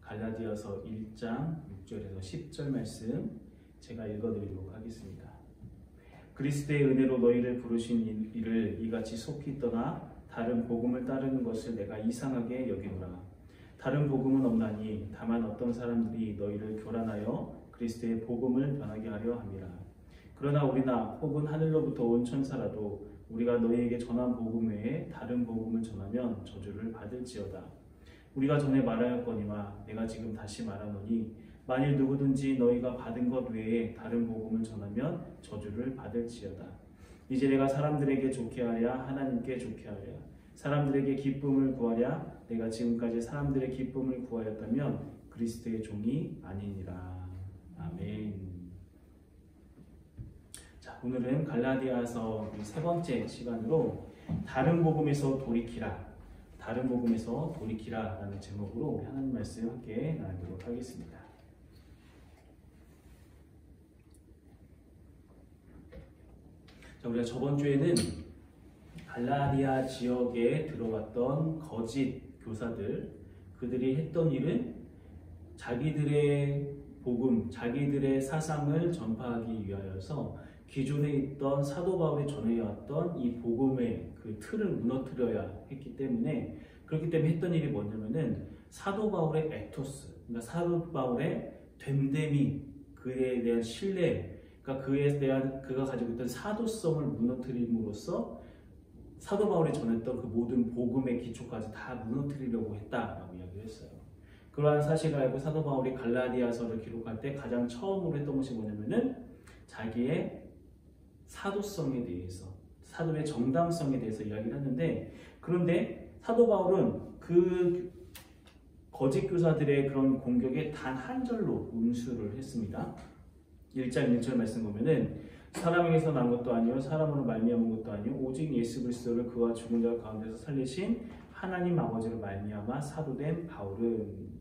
갈라디아서 1장 6절에서 10절 말씀 제가 읽어드리도록 하겠습니다. 그리스도의 은혜로 너희를 부르신 이를 이같이 속히 떠나 다른 복음을 따르는 것을 내가 이상하게 여기노라. 다른 복음은 없나니 다만 어떤 사람들이 너희를 교란하여 그리스도의 복음을 변하게 하려 함이라. 그러나 우리나 혹은 하늘로부터 온 천사라도 우리가 너희에게 전한 복음 외에 다른 복음을 전하면 저주를 받을지어다. 우리가 전에 말하였거니와 내가 지금 다시 말하노니 만일 누구든지 너희가 받은 것 외에 다른 복음을 전하면 저주를 받을지어다. 이제 내가 사람들에게 좋게 하랴 하나님께 좋게 하랴 사람들에게 기쁨을 구하랴 내가 지금까지 사람들의 기쁨을 구하였다면 그리스도의 종이 아니니라. 아멘. 자, 오늘은 갈라디아서 세 번째 시간으로 다른 복음에서 돌이키라, 다른 복음에서 돌이키라 라는 제목으로 하나님 말씀 함께 나누도록 하겠습니다. 자, 우리가 저번 주에는 갈라디아 지역에 들어왔던 거짓 교사들, 그들이 했던 일은 자기들의 복음, 자기들의 사상을 전파하기 위하여서 기존에 있던 사도 바울이 전해왔던 이 복음의 그 틀을 무너뜨려야 했기 때문에, 그렇기 때문에 했던 일이 뭐냐면은 사도 바울의 에토스, 그러니까 사도 바울의 됨됨이, 그에 대한 신뢰, 그러니까 그에 대한 그가 가지고 있던 사도성을 무너뜨림으로써 사도 바울이 전했던 그 모든 복음의 기초까지 다 무너뜨리려고 했다라고 이야기를 했어요. 그러한 사실을 알고 사도 바울이 갈라디아서를 기록할 때 가장 처음으로 했던 것이 뭐냐면은 자기의 사도성에 대해서, 사도의 정당성에 대해서 이야기를 했는데, 그런데 사도 바울은 그 거짓 교사들의 그런 공격에 단 한 절로 응수를 했습니다. 1장 1절 말씀 보면은 사람에게서 난 것도 아니요 사람으로 말미암은 것도 아니요 오직 예수 그리스도를 그와 죽은 자 가운데서 살리신 하나님 아버지로 말미암아 사도된 바울은.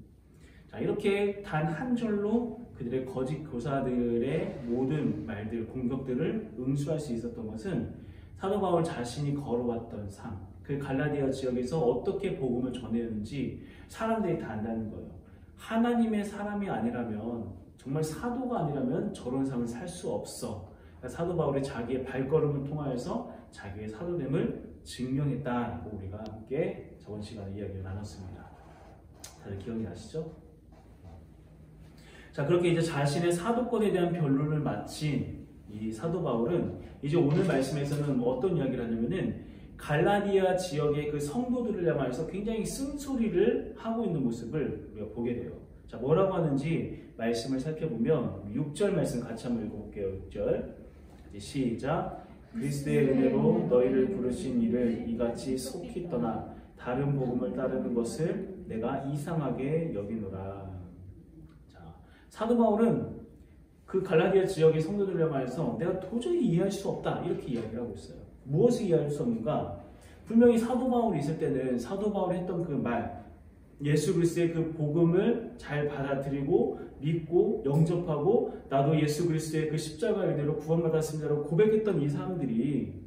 자, 이렇게 단 한 절로 그들의 거짓 교사들의 모든 말들, 공격들을 응수할 수 있었던 것은 사도 바울 자신이 걸어왔던 삶, 그 갈라디아 지역에서 어떻게 복음을 전했는지 사람들이 다 안다는 거예요. 하나님의 사람이 아니라면, 정말 사도가 아니라면 저런 삶을 살 수 없어. 그러니까 사도 바울이 자기의 발걸음을 통하여서 자기의 사도됨을 증명했다라고 우리가 함께 저번 시간에 이야기를 나눴습니다. 다들 기억이 나시죠? 자, 그렇게 이제 자신의 사도권에 대한 변론을 마친 이 사도 바울은 이제 오늘 말씀에서는 어떤 이야기를 하냐면은 갈라디아 지역의 그 성도들을 향하여서 굉장히 쓴소리를 하고 있는 모습을 우리가 보게 돼요. 자, 뭐라고 하는지 말씀을 살펴보면 6절 말씀 같이 한번 읽어볼게요. 6절 시작. 그리스도의 은혜로 너희를 부르신 이를 이같이 속히 떠나 다른 복음을 따르는 것을 내가 이상하게 여기노라. 자, 사도 바울은 그 갈라디아 지역의 성도들을 향하여서 내가 도저히 이해할 수 없다 이렇게 이야기를 하고 있어요. 무엇을 이해할 수 없는가? 분명히 사도 바울이 있을 때는 사도 바울이 했던 그 말, 예수 그리스도의 그 복음을 잘 받아들이고 믿고 영접하고 나도 예수 그리스도의 그 십자가 은혜로 구원받았습니다라고 고백했던 이 사람들이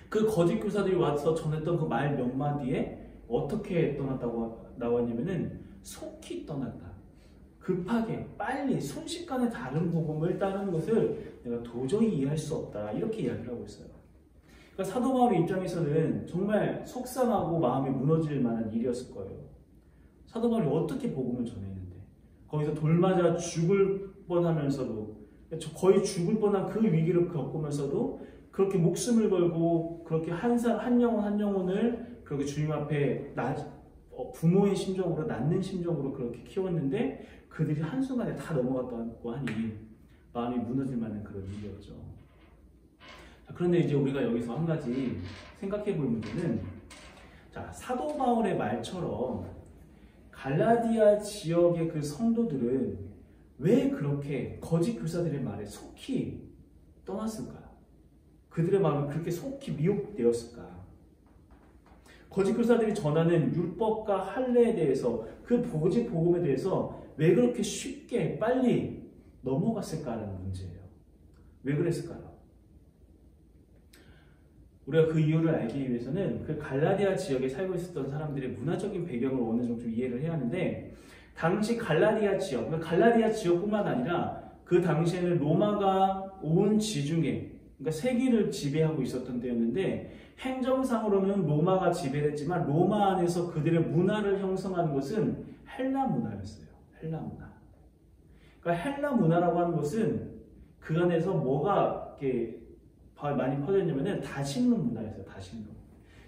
그 거짓 교사들이 와서 전했던 그 말 몇 마디에 어떻게 떠났다고 나왔냐면은 속히 떠났다. 급하게 빨리 순식간에 다른 복음을 따르는 것을 내가 도저히 이해할 수 없다 이렇게 이야기를 하고 있어요. 그러니까 사도 바울의 입장에서는 정말 속상하고 마음이 무너질 만한 일이었을 거예요. 사도 바울이 어떻게 복음을 전했는데 거기서 돌 맞아 죽을 뻔하면서도, 거의 죽을 뻔한 그 위기를 겪으면서도 그렇게 목숨을 걸고 그렇게 한 영혼 한 영혼을 그렇게 주님 앞에 부모의 심정으로, 낳는 심정으로 그렇게 키웠는데 그들이 한순간에 다 넘어갔다고 하니 마음이 무너질 만한 그런 일이었죠. 그런데 이제 우리가 여기서 한 가지 생각해 볼 문제는, 자, 사도 바울의 말처럼 갈라디아 지역의 그 성도들은 왜 그렇게 거짓 교사들의 말에 속히 떠났을까? 그들의 마음이 그렇게 속히 미혹되었을까? 거짓 교사들이 전하는 율법과 할례에 대해서, 그 거짓 복음에 대해서 왜 그렇게 쉽게 빨리 넘어갔을까라는 문제예요. 왜 그랬을까요? 우리가 그 이유를 알기 위해서는 그 갈라디아 지역에 살고 있었던 사람들의 문화적인 배경을 어느 정도 좀 이해를 해야 하는데, 당시 갈라디아 지역, 그러니까 갈라디아 지역뿐만 아니라 그 당시에는 로마가 온 지중해, 그러니까 세계를 지배하고 있었던 때였는데 행정상으로는 로마가 지배를 했지만 로마 안에서 그들의 문화를 형성하는 것은 헬라 문화였어요. 헬라 문화. 그러니까 헬라 문화라고 하는 것은 그 안에서 뭐가 이렇게 많이 퍼졌냐면은 다신론 문화였어요. 다신론.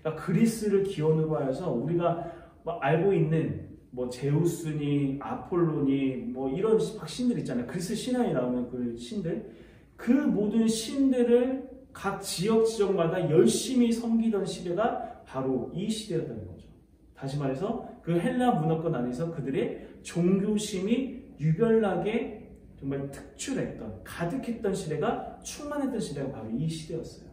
그러니까 그리스를 기원으로 하여서 우리가 알고 있는 뭐 제우스니 아폴로니 뭐 이런 신들 있잖아요. 그리스 신화에 나오는 그 신들, 그 모든 신들을 각 지역마다 열심히 섬기던 시대가 바로 이 시대였다는 거죠. 다시 말해서 그 헬라 문화권 안에서 그들의 종교심이 유별나게 정말 특출했던, 가득했던 시대가, 충만했던 시대가 바로 이 시대였어요.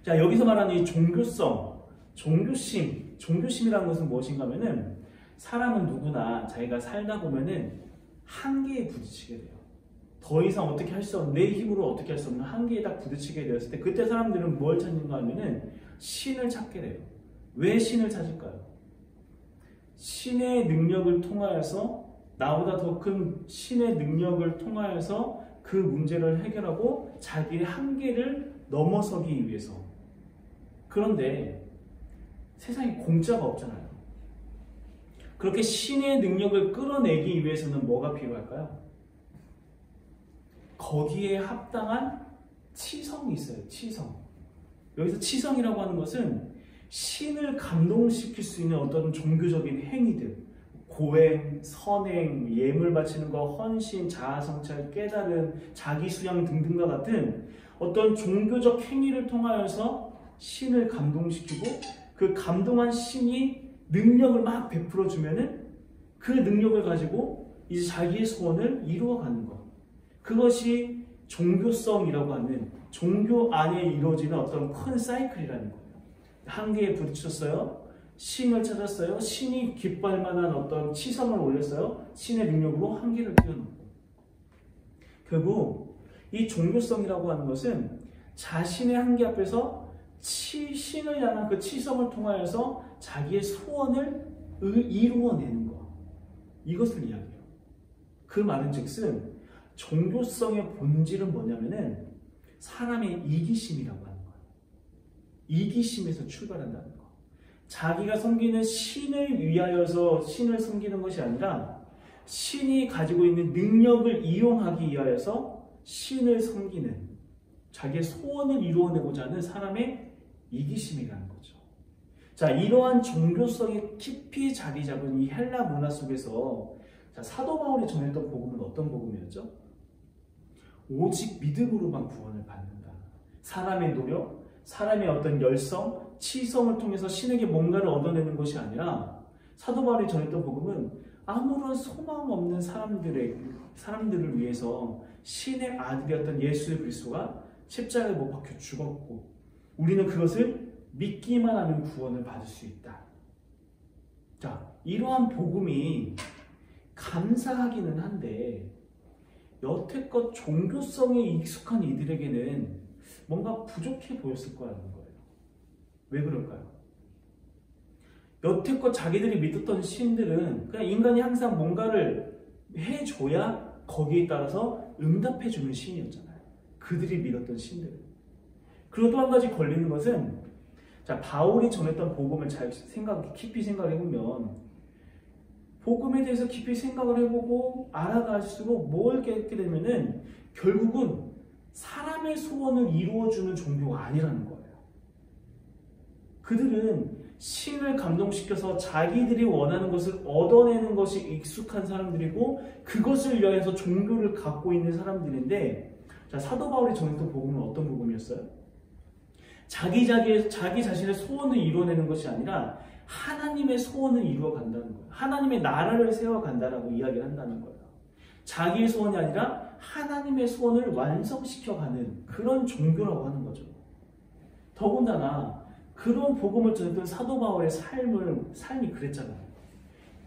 자, 여기서 말하는 이 종교성, 종교심이라는 것은 무엇인가 하면은 사람은 누구나 자기가 살다 보면은 한계에 부딪히게 돼요. 더 이상 어떻게 할 수 없는, 내 힘으로 어떻게 할 수 없는 한계에 딱 부딪히게 되었을 때 그때 사람들은 뭘 찾는가 하면은 신을 찾게 돼요. 왜 신을 찾을까요? 신의 능력을 통하여서, 나보다 더 큰 신의 능력을 통하여서 그 문제를 해결하고 자기의 한계를 넘어서기 위해서. 그런데 세상에 공짜가 없잖아요. 그렇게 신의 능력을 끌어내기 위해서는 뭐가 필요할까요? 거기에 합당한 치성이 있어요. 치성. 여기서 치성이라고 하는 것은 신을 감동시킬 수 있는 어떤 종교적인 행위들, 고행, 선행, 예물 바치는 것, 헌신, 자아성찰, 깨달음, 자기수양 등등과 같은 어떤 종교적 행위를 통하여서 신을 감동시키고 그 감동한 신이 능력을 막 베풀어 주면은 그 능력을 가지고 이제 자기의 소원을 이루어가는 것. 그것이 종교성이라고 하는, 종교 안에 이루어지는 어떤 큰 사이클이라는 거예요. 한계에 부딪혔어요. 신을 찾았어요. 신이 기뻐할 만한 어떤 치성을 올렸어요. 신의 능력으로 한계를 뛰어넘고. 결국 이 종교성이라고 하는 것은 자신의 한계 앞에서 신을 향한 그 치성을 통하여서 자기의 소원을 이루어내는 것. 이것을 이야기해요. 그 말은 즉슨 종교성의 본질은 뭐냐면은 사람의 이기심이라고 하는 거예요. 이기심에서 출발한다는 거. 자기가 섬기는 신을 위하여서 신을 섬기는 것이 아니라 신이 가지고 있는 능력을 이용하기 위하여서 신을 섬기는, 자기의 소원을 이루어내고자 하는 사람의 이기심이라는 거죠. 자, 이러한 종교성이 깊이 자리 잡은 이 헬라 문화 속에서 사도 바울이 전했던 복음은 어떤 복음이었죠? 오직 믿음으로만 구원을 받는다. 사람의 노력, 사람의 어떤 열성, 치성을 통해서 신에게 뭔가를 얻어내는 것이 아니라 사도 바울이 전했던 복음은 아무런 소망 없는 사람들을 위해서 신의 아들이었던 예수 그리스도가 십자가에 못 박혀 죽었고 우리는 그것을 믿기만 하면 구원을 받을 수 있다. 자, 이러한 복음이 감사하기는 한데 여태껏 종교성에 익숙한 이들에게는 뭔가 부족해 보였을 거라는 거예요. 왜 그럴까요? 여태껏 자기들이 믿었던 신들은 그냥 인간이 항상 뭔가를 해줘야 거기에 따라서 응답해주는 신이었잖아요. 그들이 믿었던 신들은. 그리고 또 한 가지 걸리는 것은, 자, 바울이 전했던 복음을 깊이 생각해보면 복음에 대해서 깊이 생각을 해보고 알아갈수록 뭘 깨닫게 되면은 결국은 사람의 소원을 이루어주는 종교가 아니라는 거예요. 그들은 신을 감동시켜서 자기들이 원하는 것을 얻어내는 것이 익숙한 사람들이고 그것을 위해서 종교를 갖고 있는 사람들인데, 자, 사도 바울이 전했던 복음은 어떤 복음이었어요? 자기 자신의 소원을 이루어내는 것이 아니라 하나님의 소원을 이루어간다는 거예요. 하나님의 나라를 세워간다라고 이야기를 한다는 거예요. 자기의 소원이 아니라 하나님의 소원을 완성시켜가는 그런 종교라고 하는 거죠. 더군다나 그런 복음을 전했던 사도 바울의 삶이 그랬잖아요.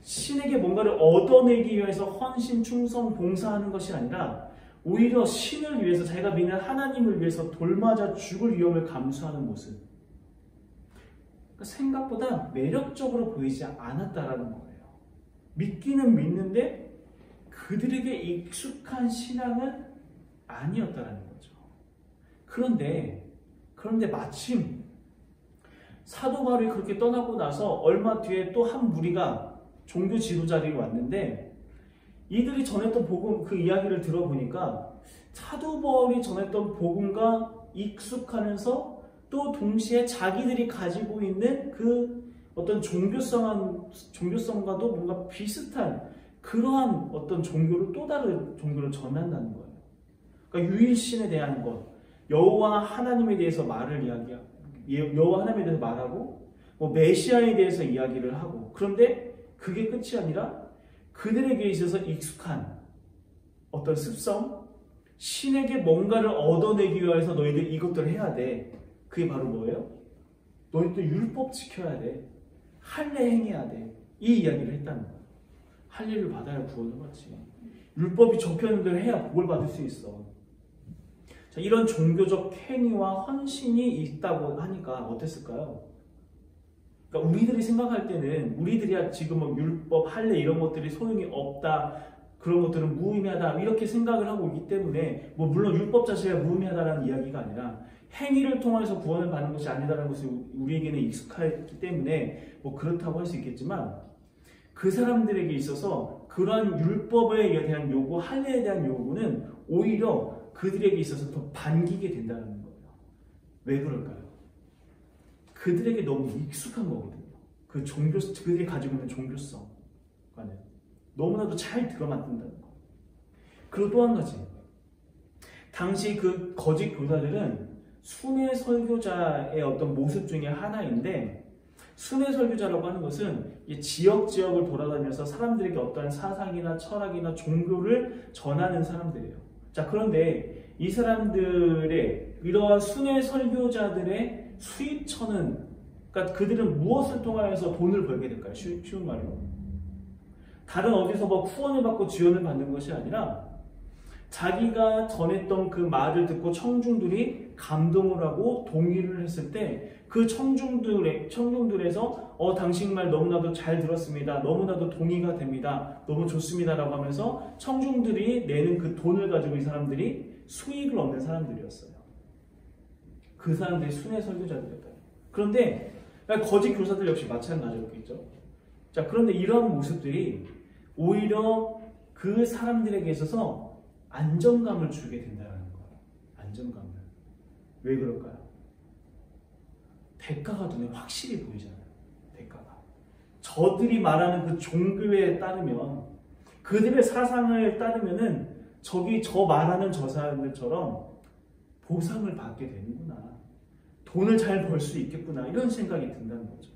신에게 뭔가를 얻어내기 위해서 헌신, 충성, 봉사하는 것이 아니라 오히려 신을 위해서, 자기가 믿는 하나님을 위해서 돌맞아 죽을 위험을 감수하는 모습. 그러니까 생각보다 매력적으로 보이지 않았다라는 거예요. 믿기는 믿는데 그들에게 익숙한 신앙은 아니었다라는 거죠. 그런데 마침 사도 바울이 그렇게 떠나고 나서 얼마 뒤에 또 한 무리가 종교 지도자들이 왔는데 이들이 전했던 복음 그 이야기를 들어보니까 사도 바울이 전했던 복음과 익숙하면서 또 동시에 자기들이 가지고 있는 그 어떤 종교성과도 뭔가 비슷한 그러한 어떤 종교를 또 다른 종교를 전한다는 거예요. 그러니까 유일신에 대한 것, 여호와 하나님에 대해서 여호와 하나님에 대해서 말하고 뭐 메시아에 대해서 이야기를 하고 그런데 그게 끝이 아니라 그들에게 있어서 익숙한 어떤 습성, 신에게 뭔가를 얻어내기 위해서 너희들 이것들을 해야 돼. 그게 바로 뭐예요? 너희들 율법 지켜야 돼. 할례 행해야 돼. 이 이야기를 했다는 거예요. 할례를 받아야 구원을 받지. 율법이 적혀있는 대로 해야 복을 받을 수 있어. 자, 이런 종교적 행위와 헌신이 있다고 하니까 어땠을까요? 그러니까 우리들이 생각할 때는 우리들이야 지금 뭐 율법, 할례 이런 것들이 소용이 없다. 그런 것들은 무의미하다. 이렇게 생각을 하고 있기 때문에 뭐 물론 율법 자체가 무의미하다는 이야기가 아니라 행위를 통해서 구원을 받는 것이 아니다라는 것이 우리에게는 익숙하기 때문에 뭐 그렇다고 할 수 있겠지만 그 사람들에게 있어서 그러한 율법에 대한 요구, 할례에 대한 요구는 오히려 그들에게 있어서 더 반기게 된다는 거예요. 왜 그럴까요? 그들에게 너무 익숙한 거거든요. 그들이 가지고 있는 종교성과는 너무나도 잘 들어맞는다는 거. 그리고 또 한 가지, 당시 그 거짓 교사들은 순회 설교자의 어떤 모습 중에 하나인데, 순회 설교자라고 하는 것은 지역을 돌아다니면서 사람들에게 어떠한 사상이나 철학이나 종교를 전하는 사람들이에요. 자, 그런데 이 사람들의 이러한 순회 설교자들의 수입처는, 그러니까 그들은 무엇을 통하여서 돈을 벌게 될까요? 쉬운 말로. 다른 어디서 뭐 후원을 받고 지원을 받는 것이 아니라 자기가 전했던 그 말을 듣고 청중들이 감동을 하고 동의를 했을 때 그 청중들에서 당신 말 너무나도 잘 들었습니다. 너무나도 동의가 됩니다. 너무 좋습니다. 라고 하면서 청중들이 내는 그 돈을 가지고 이 사람들이 수익을 얻는 사람들이었어요. 그 사람들이 순회 설교자들이었다. 그런데 거짓 교사들 역시 마찬가지였겠죠. 자, 그런데 이런 모습들이 오히려 그 사람들에게 있어서 안정감을 주게 된다는 거예요. 안정감을. 왜 그럴까요? 대가가 눈에 확실히 보이잖아요. 대가가. 저들이 말하는 그 종교에 따르면, 그들의 사상을 따르면은 저 말하는 저 사람들처럼 보상을 받게 되는구나. 돈을 잘 벌 수 있겠구나. 이런 생각이 든다는 거죠.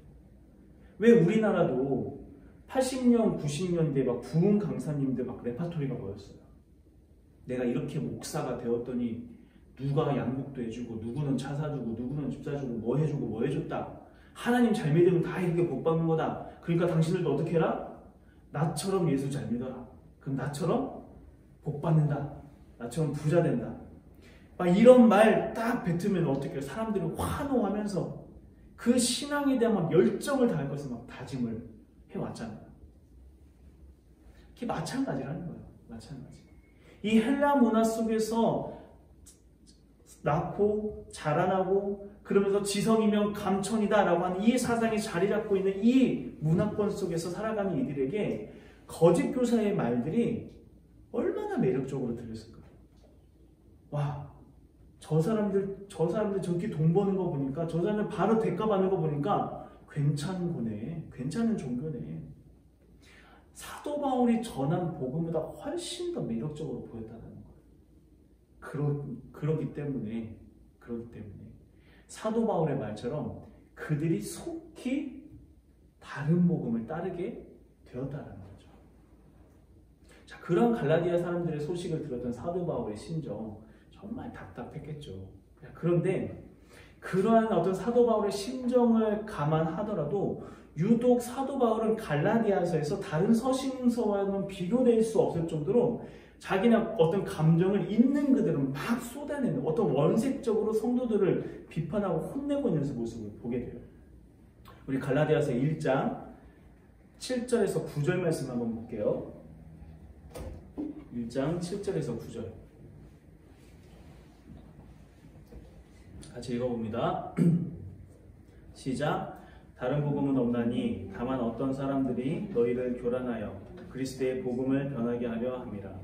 왜 우리나라도 80년, 90년대 막 부흥 강사님들 막 레파토리가 뭐였어요? 내가 이렇게 목사가 되었더니 누가 양복도 해주고 누구는 차 사주고 누구는 집 사주고 뭐 해주고 뭐 해줬다. 하나님 잘 믿으면 다 이렇게 복 받는 거다. 그러니까 당신들도 어떻게 해라? 나처럼 예수 잘 믿어라. 그럼 나처럼 복 받는다. 나처럼 부자 된다. 막 이런 말 딱 뱉으면 어떻게 해요? 사람들이 환호하면서 그 신앙에 대한 막 열정을 다할 것을 막 다짐을 해왔잖아요. 그게 마찬가지라는 거예요. 마찬가지. 이 헬라 문화 속에서 낳고 자라나고 그러면서 지성이면 감천이다라고 하는 이 사상이 자리 잡고 있는 이 문화권 속에서 살아가는 이들에게 거짓 교사의 말들이 얼마나 매력적으로 들렸을까요? 와, 저 사람들 저렇게 돈 버는 거 보니까, 저 사람들 바로 대가 받는 거 보니까 괜찮은 거네. 괜찮은 종교네. 사도 바울이 전한 복음보다 훨씬 더 매력적으로 보였다는 거예요. 그러기 때문에 사도 바울의 말처럼 그들이 속히 다른 복음을 따르게 되었다는 거죠. 자, 그런 갈라디아 사람들의 소식을 들었던 사도 바울의 심정 정말 답답했겠죠. 그런데 그러한 어떤 사도 바울의 심정을 감안하더라도 유독 사도 바울은 갈라디아서에서 다른 서신서와는 비교될 수 없을 정도로 자기나 어떤 감정을 있는 그대로 막 쏟아내는, 어떤 원색적으로 성도들을 비판하고 혼내고 있는 모습을 보게 돼요. 우리 갈라디아서 1장 7절에서 9절 말씀 한번 볼게요. 1장 7절에서 9절 같이 읽어봅니다. 시작. 다른 복음은 없나니 다만 어떤 사람들이 너희를 교란하여 그리스도의 복음을 변하게 하려 함이라.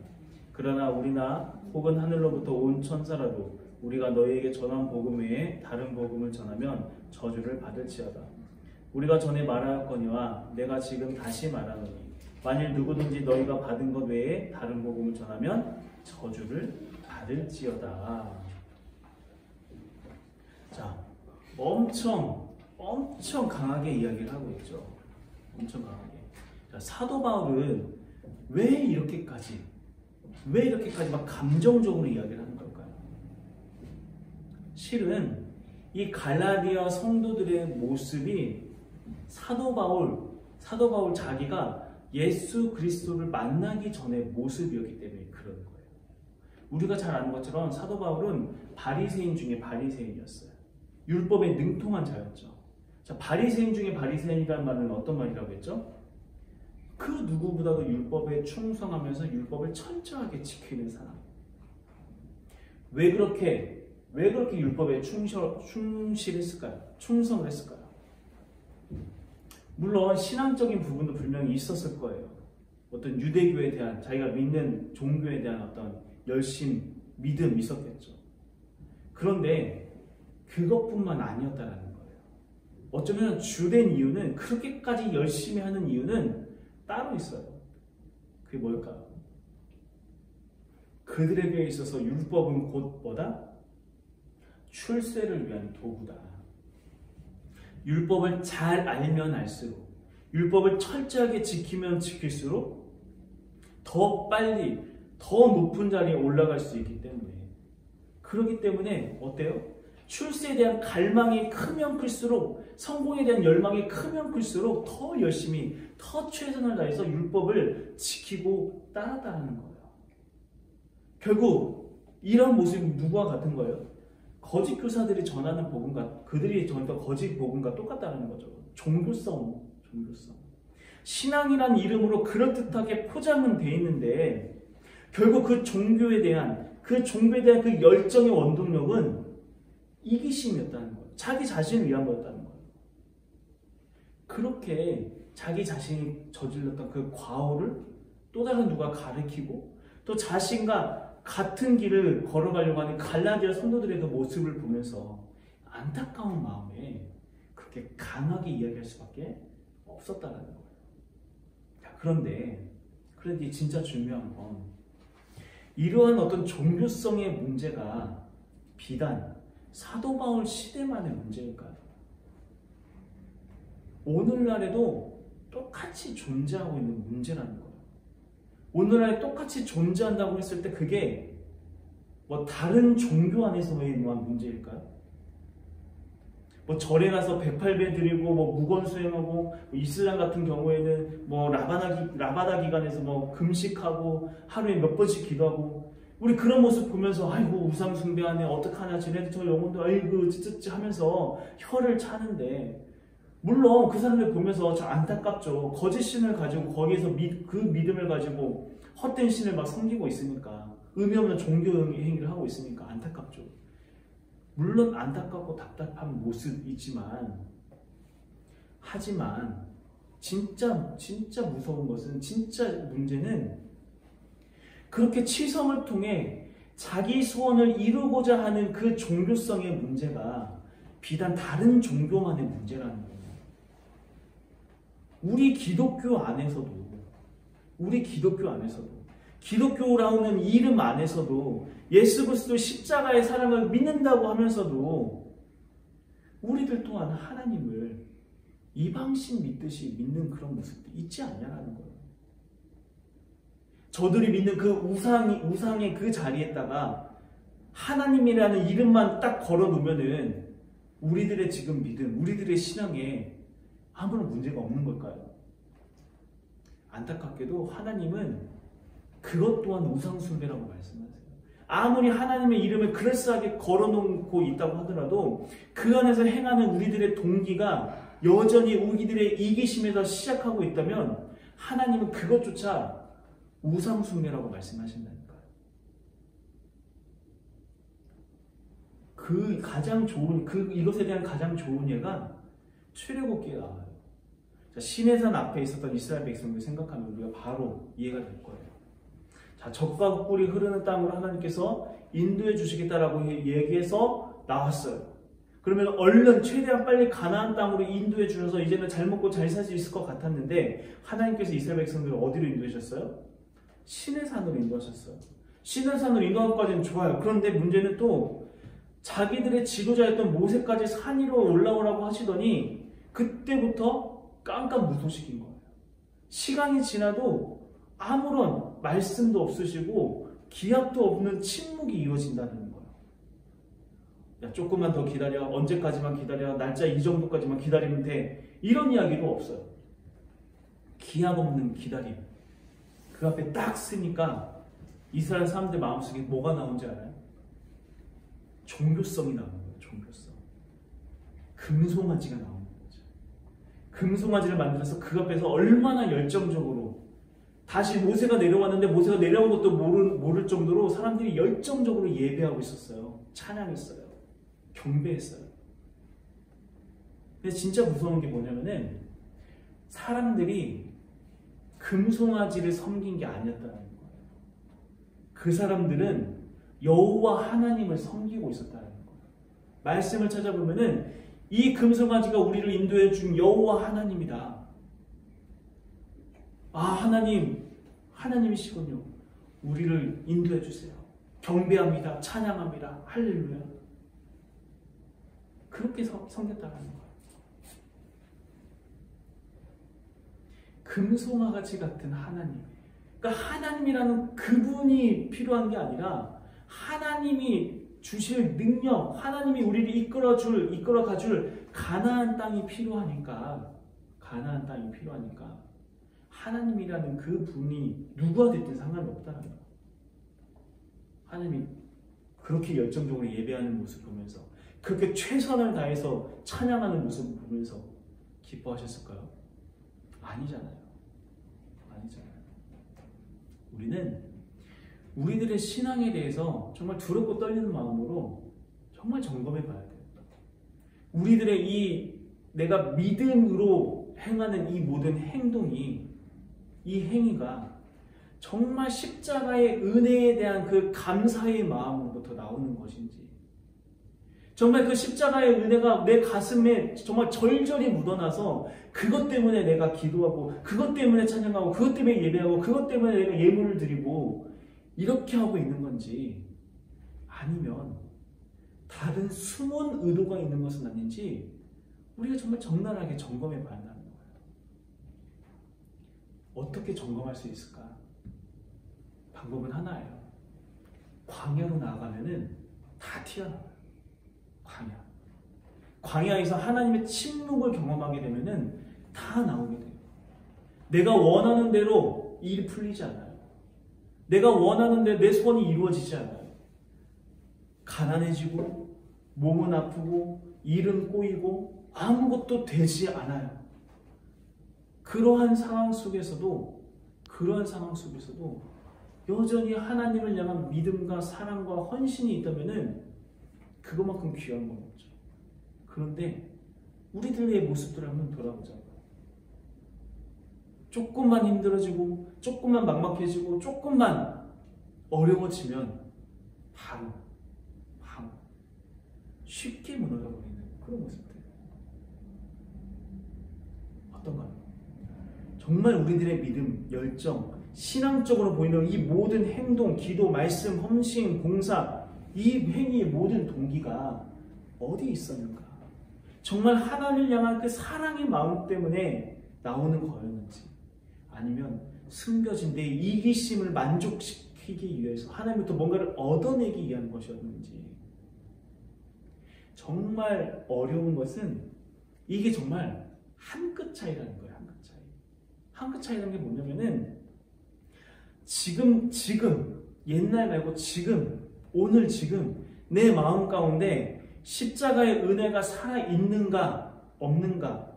그러나 우리나 혹은 하늘로부터 온 천사라도 우리가 너희에게 전한 복음 외에 다른 복음을 전하면 저주를 받을지어다. 우리가 전에 말하였거니와 내가 지금 다시 말하노니 만일 누구든지 너희가 받은 것 외에 다른 복음을 전하면 저주를 받을지어다. 자, 엄청 강하게 이야기를 하고 있죠. 엄청 강하게. 자, 사도 바울은 왜 이렇게까지 막 감정적으로 이야기를 하는 걸까요? 실은 이 갈라디아 성도들의 모습이 사도 바울 자기가 예수 그리스도를 만나기 전의 모습이었기 때문에 그런 거예요. 우리가 잘 아는 것처럼 사도 바울은 바리새인 중에 바리새인이었어요. 율법에 능통한 자였죠. 자, 바리새인 중에 바리새인이라는 말은 어떤 말이라고 했죠? 그 누구보다도 율법에 충성하면서 율법을 철저하게 지키는 사람. 왜 그렇게 율법에 충실했을까요? 충성을 했을까요? 물론 신앙적인 부분도 분명히 있었을 거예요. 어떤 유대교에 대한 자기가 믿는 종교에 대한 어떤 열심, 믿음 있었겠죠. 그런데 그것뿐만 아니었다라는 거예요. 어쩌면 주된 이유는 그렇게까지 열심히 하는 이유는 따로 있어요. 그게 뭘까요? 그들에게 있어서 율법은 곧 뭐다? 출세를 위한 도구다. 율법을 잘 알면 알수록, 율법을 철저하게 지키면 지킬수록 더 빨리, 더 높은 자리에 올라갈 수 있기 때문에. 그렇기 때문에 어때요? 출세에 대한 갈망이 크면 클수록, 성공에 대한 열망이 크면 클수록 더 열심히, 더 최선을 다해서 율법을 지키고 따랐다는 거예요. 결국 이런 모습이 누구와 같은 거예요? 거짓 교사들이 전하는 복음과, 그들이 전했던 거짓 복음과 똑같다는 거죠. 종교성. 신앙이란 이름으로 그럴듯하게 포장은 돼 있는데 결국 그 종교에 대한 그 열정의 원동력은 이기심이었다는 거예요. 자기 자신을 위한 거였다는 거예요. 그렇게 자기 자신이 저질렀던 그 과오를 또 다른 누가 가르치고 또 자신과 같은 길을 걸어가려고 하는 갈라디아 성도들의 그 모습을 보면서 안타까운 마음에 그렇게 강하게 이야기할 수밖에 없었다는 거예요. 그런데 진짜 중요한 건 이러한 어떤 종교성의 문제가 비단 사도 바울 시대만의 문제일까요? 오늘날에도 똑같이 존재하고 있는 문제라는 거예요. 오늘날에 똑같이 존재한다고 했을 때 그게 뭐 다른 종교 안에서의 문제일까요? 뭐 절에 가서 108배 드리고 뭐 무건 수행하고 뭐 이슬람 같은 경우에는 뭐 라바다 기간에서 뭐 금식하고 하루에 몇 번씩 기도하고 우리 그런 모습 보면서 아이고 우상 숭배하네 어떡하냐 쟤네들 저 영혼도 아이고 찌찌찌 하면서 혀를 차는데 물론 그 사람들 보면서 참 안타깝죠. 거짓 신을 가지고 거기에서 그 믿음을 가지고 헛된 신을 막 섬기고 있으니까 의미 없는 종교 행위를 하고 있으니까 안타깝죠. 물론 안타깝고 답답한 모습이지만 하지만 진짜 무서운 것은 진짜 문제는 그렇게 치성을 통해 자기 소원을 이루고자 하는 그 종교성의 문제가 비단 다른 종교만의 문제라는 거예요. 우리 기독교 안에서도 기독교라는 이름 안에서도 예수 그리스도 십자가의 사랑을 믿는다고 하면서도 우리들 또한 하나님을 이방신 믿듯이 믿는 그런 모습도 있지 않냐라는 거예요. 저들이 믿는 그 우상의 그 자리에다가 하나님이라는 이름만 딱 걸어 놓으면은 우리들의 지금 믿음, 우리들의 신앙에 아무런 문제가 없는 걸까요? 안타깝게도 하나님은 그것 또한 우상숭배라고 말씀하세요. 아무리 하나님의 이름을 그럴싸하게 걸어놓고 있다고 하더라도 그 안에서 행하는 우리들의 동기가 여전히 우리들의 이기심에서 시작하고 있다면 하나님은 그것조차 우상숭배라고 말씀하신다니까요. 그 가장 좋은, 이것에 대한 가장 좋은 예가 출애굽기에 나와요. 자, 시내산 앞에 있었던 이스라엘 백성들 생각하면 우리가 바로 이해가 될 거예요. 자, 젖과 꿀이 흐르는 땅으로 하나님께서 인도해 주시겠다라고 얘기해서 나왔어요. 그러면 얼른 최대한 빨리 가나안 땅으로 인도해 주셔서 이제는 잘 먹고 잘 살 수 있을 것 같았는데 하나님께서 이스라엘 백성들을 어디로 인도해 주셨어요? 시내산으로 인도하셨어요. 시내산으로 인도한 것까지는 좋아요. 그런데 문제는 또 자기들의 지도자였던 모세까지 산 위로 올라오라고 하시더니 그때부터 깜깜무소식인 거예요. 시간이 지나도 아무런 말씀도 없으시고 기약도 없는 침묵이 이어진다는 거예요. 야, 조금만 더 기다려. 언제까지만 기다려. 날짜 이 정도까지만 기다리면 돼. 이런 이야기도 없어요. 기약 없는 기다림. 그 앞에 딱 쓰니까 이스라엘 사람들 마음속에 뭐가 나온지 알아요? 종교성이 나오는 거예요. 종교성. 금송아지가 나오는 거죠. 금송아지를 만들어서 그 앞에서 얼마나 열정적으로 다시 모세가 내려왔는데 모세가 내려온 것도 모를 정도로 사람들이 열정적으로 예배하고 있었어요. 찬양했어요. 경배했어요. 근데 진짜 무서운 게 뭐냐면은 사람들이 금송아지를 섬긴 게 아니었다는 거예요. 그 사람들은 여호와 하나님을 섬기고 있었다는 거예요. 말씀을 찾아보면은 이 금송아지가 우리를 인도해 준 여호와 하나님이다. 아, 하나님이시군요. 우리를 인도해 주세요. 경배합니다. 찬양합니다. 할렐루야. 그렇게 섬겼다는 거예요. 금송아지 같은 하나님. 그러니까 하나님이라는 그분이 필요한 게 아니라 하나님이 주실 능력, 하나님이 우리를 이끌어가줄 가나안 땅이 필요하니까 하나님이라는 그 분이 누구가 됐든 상관이 없다는 거예요. 하나님이 그렇게 열정적으로 예배하는 모습 보면서 그렇게 최선을 다해서 찬양하는 모습을 보면서 기뻐하셨을까요? 아니잖아요. 우리는 우리들의 신앙에 대해서 정말 두렵고 떨리는 마음으로 정말 점검해 봐야 돼요. 우리들의 내가 믿음으로 행하는 이 모든 행동이, 이 행위가 정말 십자가의 은혜에 대한 그 감사의 마음으로부터 나오는 것인지, 정말 그 십자가의 은혜가 내 가슴에 정말 절절히 묻어나서 그것 때문에 내가 기도하고 그것 때문에 찬양하고 그것 때문에 예배하고 그것 때문에 내가 예물을 드리고 이렇게 하고 있는 건지, 아니면 다른 숨은 의도가 있는 것은 아닌지 우리가 정말 적나라하게 점검해 봐야 한다는 거예요. 어떻게 점검할 수 있을까? 방법은 하나예요. 광야로 나아가면은 다 튀어나와요. 광야에서 하나님의 침묵을 경험하게 되면은 다 나오게 돼요. 내가 원하는 대로 일이 풀리지 않아요. 내가 원하는 대로 내 소원이 이루어지지 않아요. 가난해지고 몸은 아프고 일은 꼬이고 아무것도 되지 않아요. 그러한 상황 속에서도 여전히 하나님을 향한 믿음과 사랑과 헌신이 있다면은 그것만큼 귀한 건 없죠. 그런데 우리들의 모습들을 한번 돌아보자고요. 조금만 힘들어지고 조금만 막막해지고 조금만 어려워지면 바로 쉽게 무너져버리는 그런 모습들. 어떤가요? 정말 우리들의 믿음, 열정, 신앙적으로 보이는 이 모든 행동, 기도, 말씀, 헌신, 봉사, 이 행위의 모든 동기가 어디 있었는가? 정말 하나님을 향한 그 사랑의 마음 때문에 나오는 거였는지, 아니면 숨겨진 내 이기심을 만족시키기 위해서 하나님부터 뭔가를 얻어내기 위한 것이었는지. 정말 어려운 것은 이게 정말 한 끗 차이라는 거예요. 한 끗 차이. 한 끗 차이라는 게 뭐냐면은 지금 옛날 말고 오늘 내 마음 가운데 십자가의 은혜가 살아있는가 없는가,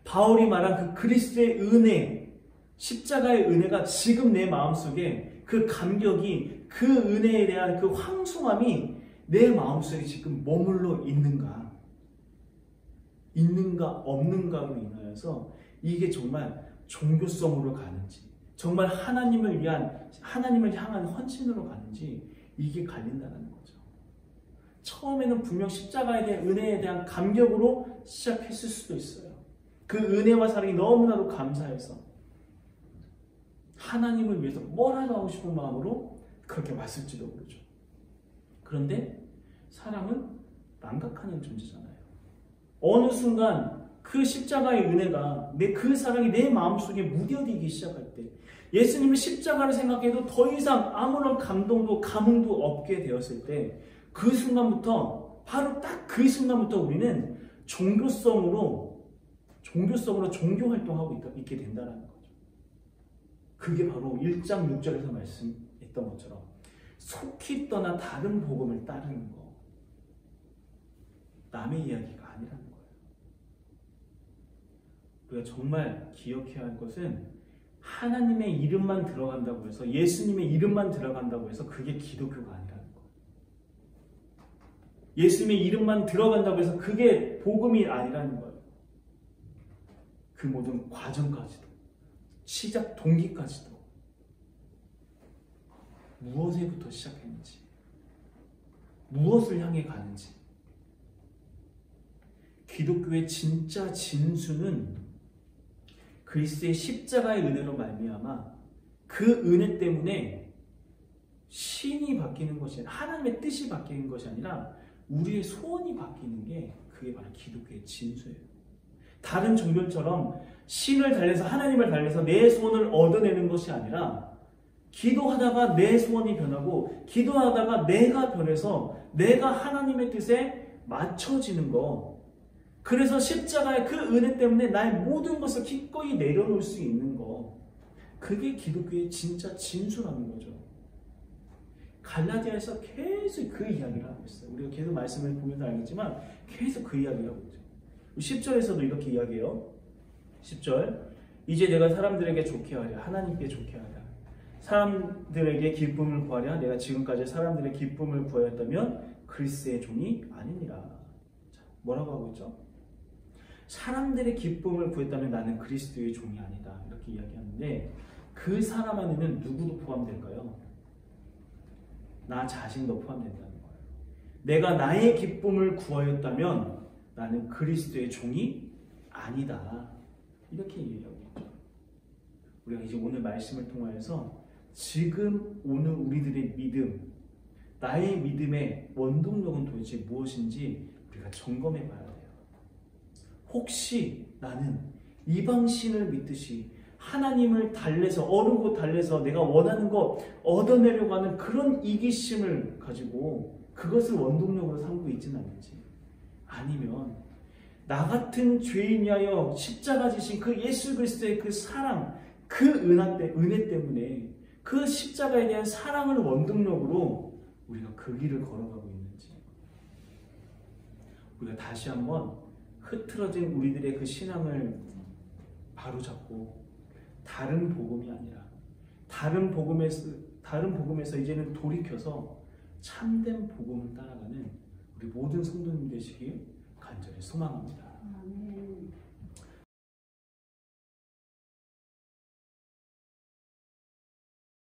바울이 말한 그 그리스도의 은혜, 십자가의 은혜가 지금 내 마음속에 그 감격이, 그 은혜에 대한 그 황송함이 내 마음속에 지금 머물러 있는가 없는가로 인하여서 이게 정말 종교성으로 가는지, 정말 하나님을 향한 헌신으로 가는지 이게 갈린다는 거죠. 처음에는 분명 십자가에 대한 은혜에 대한 감격으로 시작했을 수도 있어요. 그 은혜와 사랑이 너무나도 감사해서 하나님을 위해서 뭐라도 하고 싶은 마음으로 그렇게 왔을지도 모르죠. 그런데 사랑은 망각하는 존재잖아요. 어느 순간 그 십자가의 은혜가, 그 사랑이 내 마음속에 무뎌지기 시작할 때, 예수님의 십자가를 생각해도 더 이상 아무런 감동도 감흥도 없게 되었을 때, 그 순간부터, 바로 딱 그 순간부터 우리는 종교성으로 종교 활동하고 있게 된다는 거죠. 그게 바로 1장 6절에서 말씀했던 것처럼 속히 떠나 다른 복음을 따르는 거, 남의 이야기가 아니라는 거예요. 우리가 정말 기억해야 할 것은 하나님의 이름만 들어간다고 해서, 예수님의 이름만 들어간다고 해서 그게 기독교가 아니라는 거예요. 예수님의 이름만 들어간다고 해서 그게 복음이 아니라는 거예요. 그 모든 과정까지도, 시작 동기까지도 무엇에부터 시작했는지, 무엇을 향해 가는지. 기독교의 진짜 진수는 그리스도의 십자가의 은혜로 말미암아 그 은혜 때문에 신이 바뀌는 것이 아니라, 하나님의 뜻이 바뀌는 것이 아니라 우리의 소원이 바뀌는 게, 그게 바로 기독교의 진수예요. 다른 종교처럼 신을 달래서, 하나님을 달래서 내 소원을 얻어내는 것이 아니라, 기도하다가 내 소원이 변하고, 기도하다가 내가 변해서 내가 하나님의 뜻에 맞춰지는 거. 그래서 십자가의 그 은혜 때문에 나의 모든 것을 기꺼이 내려놓을 수 있는 거. 그게 기독교의 진짜 진수라는 거죠. 갈라디아에서 계속 그 이야기를 하고 있어요. 우리가 계속 말씀을 보면서 알겠지만 계속 그 이야기를 하고 있죠. 10절에서도 이렇게 이야기해요. 10절, 이제 내가 사람들에게 좋게 하랴, 하나님께 좋게 하랴. 사람들에게 기쁨을 구하랴. 내가 지금까지 사람들의 기쁨을 구하였다면 그리스도의 종이 아니니라. 자, 뭐라고 하고 있죠? 사람들의 기쁨을 구했다면 나는 그리스도의 종이 아니다. 이렇게 이야기하는데, 그 사람 안에는 누구도 포함될까요? 나 자신도 포함된다는 거예요. 내가 나의 기쁨을 구하였다면 나는 그리스도의 종이 아니다. 이렇게 얘기하고 있죠. 우리가 이제 오늘 말씀을 통하여서 지금 오늘 우리들의 믿음, 나의 믿음의 원동력은 도대체 무엇인지 우리가 점검해 봐야 돼요. 혹시 나는 이방신을 믿듯이 하나님을 달래서, 어르고 달래서 내가 원하는 거 얻어내려고 하는 그런 이기심을 가지고 그것을 원동력으로 삼고 있지는 않는지, 아니면 나 같은 죄인 위하여 십자가 지신 그 예수 그리스도의 그 사랑, 그 은혜 때문에 그 십자가에 대한 사랑을 원동력으로 우리가 그 길을 걸어가고 있는지, 우리가 다시 한번 흐트러진 우리들의 그 신앙을 바로잡고 다른 복음이 아니라 다른 복음에서 이제는 돌이켜서 참된 복음을 따라가는 우리 모든 성도님 되시길 간절히 소망합니다.